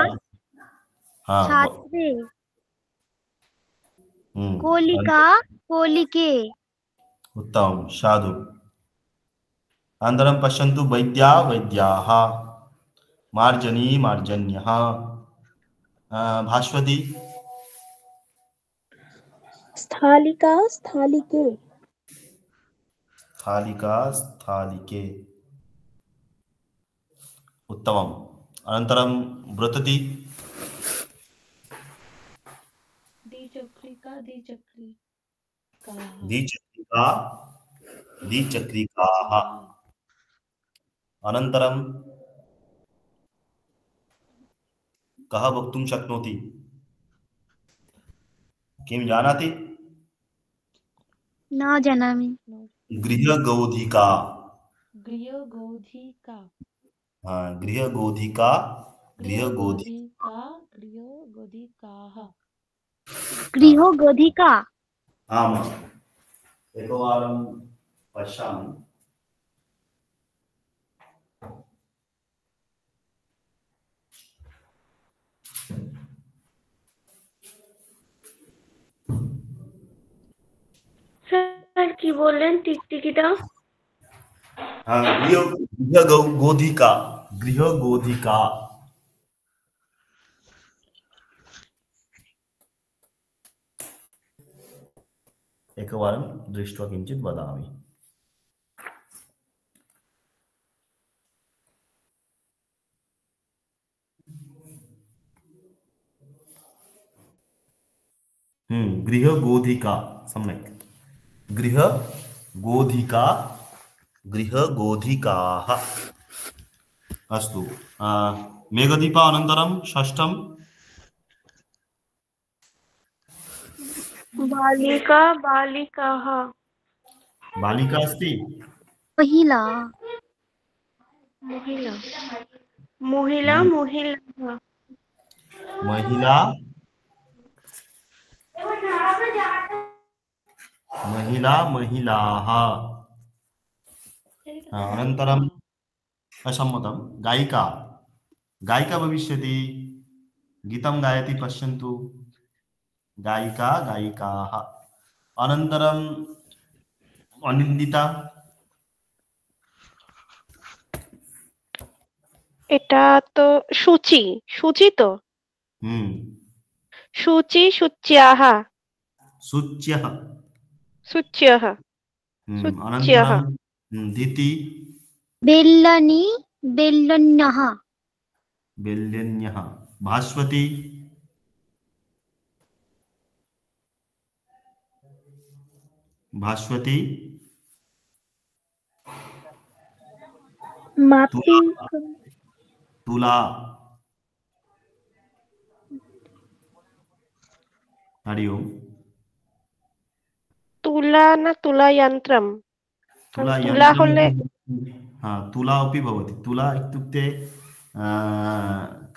हाँ छात्रे कोलिका कोलिके उत्तमं साधु। अनन्तरं पश्यन्तु वैद्या वैद्याः मार्जनी मार्जन्यः। भास्वती स्थालिका स्थालिके स्थालिका स्थालिके। उत्तमम्। अनन्तरं व्रतति দ্বিচক্রিকা দ্বিচক্রিকা द्विचक्रिका द्विचक्रिकाः। अनन्तरं कः वक्तुं शक्नोति? किं जानाति? न जानामि गृहगौधिका। গৃহগৌধিকা हाँ गृहगौधिका गृहगौधि। গৃহগৌধিকাः गृहगोधिका आम् एकवारं पश्यामि। স্যার কি বললেন টিকটিকিটা? হ্যাঁ, গৃহগোধিকা, গৃহগোধিকা। एकवारं दृष्ट्वा किञ्चित् वदामि। गृहगोधिका, सम्यक्। गृहगोधिका, गृहगोधिकाः। अस्तु, मेघदीपा अनन्तरं षष्ठं बालिका बालिकाः। बालिका अस्ति, महिला महिला महिला महिलाः। महिला महिला महिलाः। अनन्तरम् असम्मतं गायिका, गायिका भविष्यति, गीतं गायति, पश्यन्तु, गायिका गायिकाः। अनन्तरम् अनिन्दिता, এটা তো সূচি, সূচি তো সূচি, সূচ্যাः, सूच्यः, সূচ্যः, সূচ্যः। अनन्तरं दिति, बेल्लनी बेल्लन्यः बेल्यन्यः। भास्वती, भास्वती, मापी तुला, हरि ओम। তুলা না তুলা যন্ত্রম? तुला তুলা হলে तुला अपि भवति। तुला इत्युक्ते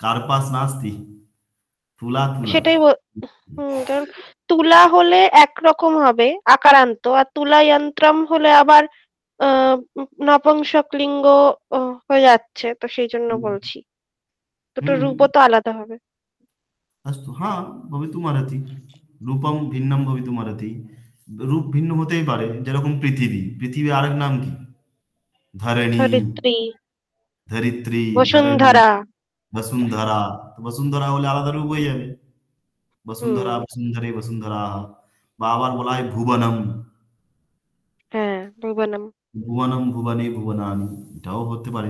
कार्पास् नास्ति, तुला तुला। সেটাই কারণ তুলা হলে একরকম হবে আকারান্ত, আর তুলা যন্ত্রম হলে আবার নপুংসকলিঙ্গ হয়ে যাচ্ছে, তো সেই জন্য বলছি দুটো রূপও তো আলাদা হবে। अस्तु, हाँ भवितुमर्हति, रूपम भिन्नं भवितुमर्हति, रूप भिन्न হতেই পারে। যেরকম পৃথিবী, পৃথিবীর আরেক নাম কি? ধরণী, ধরিত্রী, ধরিত্রী, বসুন্ধরা। বসুন্ধরা, তো বসুন্ধরা হলে আলাদা রূপ হয়ে যাবে, বসুন্ধরা, বসুন্ধরে, বসুন্ধরা। বা আবার বলা হয় ভুবনম, হ্যাঁ ভুবনম, ভুবনম, ভুবনে, ভুবনানি, এটাও হতে পারে।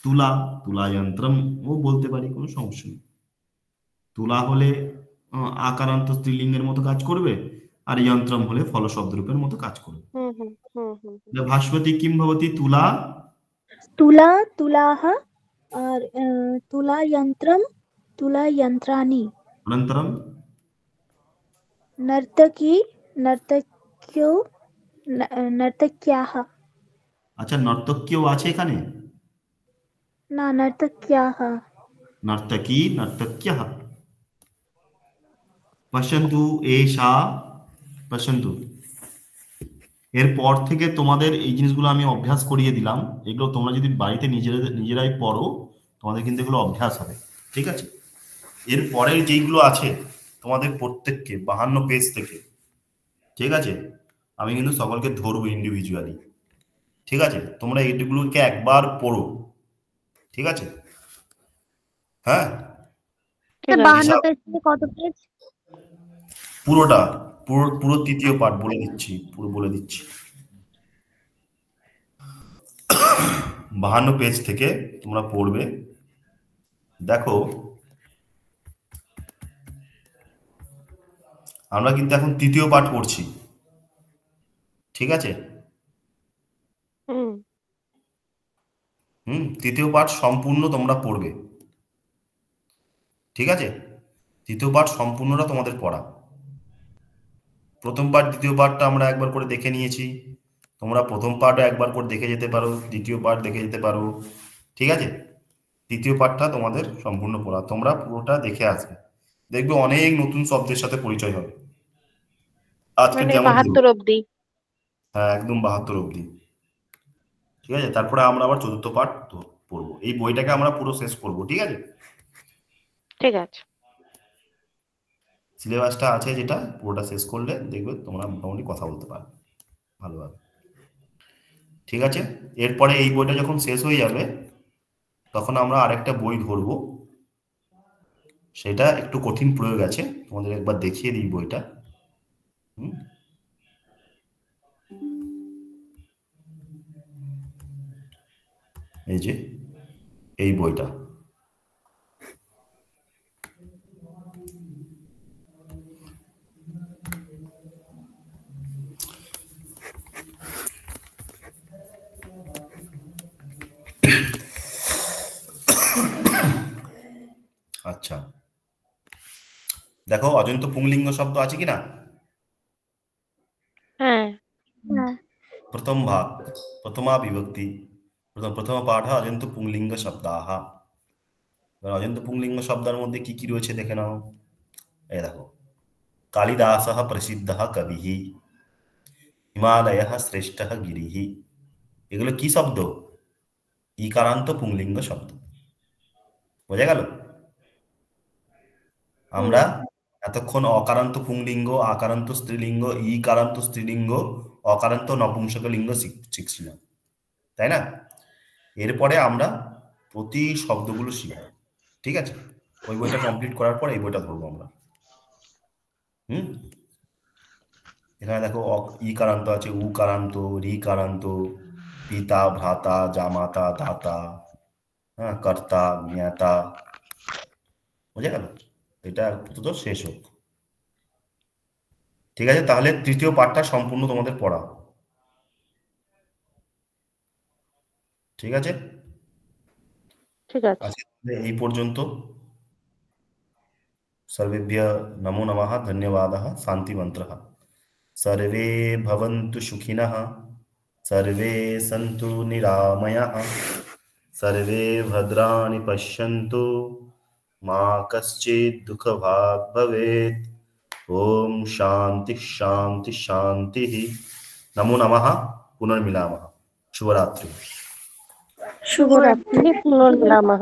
তুলা, তুলা যন্ত্রম ও বলতে পারি, কোনো সমস্যা নেই। তুলা হলে আকারান্ত স্ত্রীলিঙ্গের মতো কাজ করবে, আর যন্ত্রম হলে ফল শব্দ রূপের মতো কাজ করবে। ভাস্বতী কিম ভবতি? তুলা, तुला तुलाः और तुला यंत्रम तुला यंत्राणि। अनन्तरं नर्तकी नर्तक्यो नर्तक्याः। আচ্ছা, নর্তকীও আছে এখানে? ना नर्तक्याः। नर्तकी, नर्तक्यः। पश्यन्तु, एषा, पश्यन्तु, এরপর থেকে তোমাদের এই জিনিসগুলো আমি অভ্যাস করিয়ে দিলাম। এগুলো তোমরা যদি বাড়িতে নিজেরাই পড়ো, তোমাদের কিন্তু এগুলো অভ্যাস হবে, ঠিক আছে? এর পরের যেইগুলো আছে তোমাদের প্রত্যেককে 52 পেজ থেকে, ঠিক আছে, আমি কিন্তু সকলকে ধরবো ইন্ডিভিজুয়ালি, ঠিক আছে? তোমরা এইগুলোকে একবার পড়ো, ঠিক আছে? হ্যাঁ, 52 পেজ থেকে কত পেজ? পুরোটা, পুরো তৃতীয় পাঠ বলে দিচ্ছি, পুরো বলে দিচ্ছি। 52 পেজ থেকে তোমরা পড়বে। দেখো, আমরা কিন্তু এখন তৃতীয় পাঠ পড়ছি, ঠিক আছে? তৃতীয় পাঠ সম্পূর্ণ তোমরা পড়বে, ঠিক আছে? তৃতীয় পাঠ সম্পূর্ণটা তোমাদের পড়া। প্রথম পাঠ দ্বিতীয় পাঠটা আমরা একবার করে দেখে নিয়েছি, তোমরা প্রথম পাঠও একবার করে দেখে যেতে পারো, দ্বিতীয় পাঠ দেখে যেতে পারো, ঠিক আছে? তৃতীয় পাঠটা তোমাদের সম্পূর্ণ পড়া, তোমরা পুরোটা দেখে আসবে, দেখবে অনেক নতুন শব্দের সাথে পরিচয় হবে। আজকে মানে যেমন 72 অবধি, হ্যাঁ একদম 72 অবধি, ঠিক আছে? তারপরে আমরা আবার চতুর্থ পাঠ পড়বো। এই বইটাকে আমরা পুরো শেষ করবো, ঠিক আছে? ঠিক আছে। সিলেবাসটা আছে যেটা, পুরোটা শেষ করলে দেখবে তোমরা মোটামুটি কথা বলতে পারবে। ভালোভাবে। ঠিক আছে, এরপরে এই বইটা যখন শেষ হয়ে যাবে তখন আমরা আরেকটা বই ধরবো, সেটা একটু কঠিন প্রয়োগ আছে, তোমাদের একবার দেখিয়ে দিই বইটা। এই যে এই বইটা, আচ্ছা দেখো অজন্ত পুংলিঙ্গ শব্দ আছে কিনা? হ্যাঁ, প্রথম ভাগ, প্রথমা বিভক্তি, প্রথম পাঠ অজন্ত পুংলিঙ্গ শব্দাহ। অজন্ত পুংলিঙ্গ শব্দের মধ্যে কি কি রয়েছে দেখে নাও। এই দেখো, কালিদাসः প্রসিদ্ধः কবিः, হিমালয়ः শ্রেষ্ঠः গিরিः, এগুলো কি শব্দ? ইকারান্ত পুংলিঙ্গ শব্দ। বোঝা গেল? আমরা এতক্ষণ অকারান্ত পুংলিঙ্গ, আকারান্ত স্ত্রীলিঙ্গ, ইকারান্ত স্ত্রীলিঙ্গ, অকারান্ত নপুংসক লিঙ্গ শিখছিলাম, তাই না? এরপরে আমরা প্রতি শব্দগুলো শিখব। ঠিক আছে, ওই বইটা কমপ্লিট করার পর এই বইটা ধরবো আমরা। এখানে দেখো ইকারান্ত আছে, উকারান্ত, রিকারান্ত, পিতা, ভ্রাতা, জামাতা, দাতা, হ্যাঁ, কর্তা, জ্ঞাতা। বুঝে গেল? এটা তো শেষ হোক। ঠিক আছে, তাহলে তৃতীয় পাঠটা সম্পূর্ণ তোমাদের পড়া। ঠিক আছে, ঠিক আছে। এই পর্যন্ত। सर्वेभ्यः नमो नमः, धन्यवादः, शांति मंत्रः। सर्वे भवन्तु सुखिनः, सर्वे सन्तु निरामयाः, सर्वे भद्राणि पश्यन्तु, मा कश्चित् दुःखभाग् भवेत्। ओम शांति शांति शांतिः। नमो नमः, पुनर्मिलामः। शुभरात्रि। शुभरात्रि, पुनर्मिलामः।